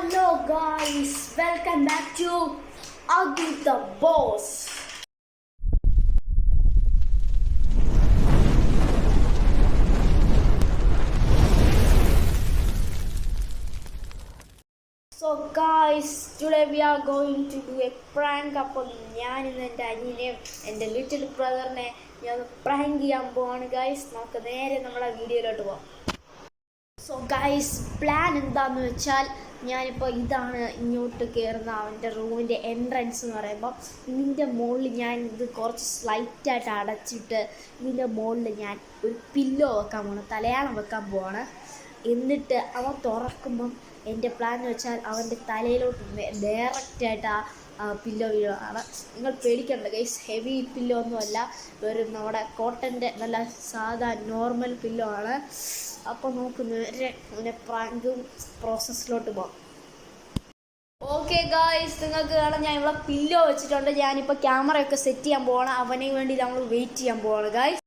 Hello guys, welcome back to Ugly the Boss. So guys, today we are going to do a prank. അപ്പോൾ ഞാൻ ഇന്ന് എൻ്റെ അനിയനെയും എൻ്റെ little ബ്രദറിനെ ഞാൻ prank ചെയ്യാൻ പോവാണ് ഗൈസ്. നമുക്ക് നേരെ നമ്മുടെ വീഡിയോയിലോട്ട് പോവാം. സോ ഗൈസ്, പ്ലാൻ എന്താണെന്ന് വെച്ചാൽ ഞാനിപ്പോൾ ഇതാണ് ഇങ്ങോട്ട് കയറുന്ന അവൻ്റെ റൂമിൻ്റെ എൻട്രൻസ് എന്ന് പറയുമ്പോൾ ഇതിൻ്റെ മുകളിൽ ഞാൻ ഇത് കുറച്ച് സ്ലൈറ്റായിട്ട് അടച്ചിട്ട് ഇതിൻ്റെ മുകളിൽ ഞാൻ ഒരു പില്ലോ വെക്കാൻ പോകണം, തലയാണം വെക്കാൻ പോവാണ്. എന്നിട്ട് അവൻ തുറക്കുമ്പം എൻ്റെ പ്ലാൻ എന്ന് വെച്ചാൽ അവൻ്റെ തലയിലോട്ട് ഡയറക്റ്റായിട്ട് ആ പില്ലോ വീഴാണ്. നിങ്ങൾ പേടിക്കണ്ട ഗൈസ്, ഹെവി പില്ലോ ഒന്നുമല്ല, വെറും നമ്മുടെ കോട്ടൻ്റെ നല്ല സാധാ നോർമൽ പില്ലോ ആണ്. അപ്പോൾ നമുക്ക് നേരെ അങ്ങനെ പ്രാങ്കും പ്രോസസ്സിലോട്ട് പോകാം. ഓക്കെ ഗായ്സ്, നിങ്ങൾക്ക് കാണാം ഞാൻ ഇവിടെ പില്ലോ വെച്ചിട്ടുണ്ട്. ഞാനിപ്പോൾ ക്യാമറയൊക്കെ സെറ്റ് ചെയ്യാൻ പോവാണ്. അവന് വേണ്ടി നമ്മൾ വെയിറ്റ് ചെയ്യാൻ പോവാണ് ഗായ്സ്.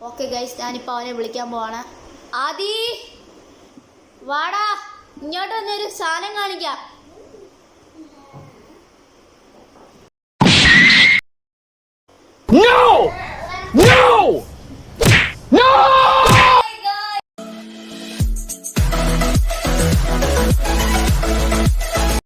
ഓക്കെ ഗായ്സ്, ഞാനിപ്പോൾ അവനെ വിളിക്കാൻ പോവാണ്. ആദി വാടാ, ഇങ്ങോട്ട് വന്നൊരു സാധനം കാണിക്കാം.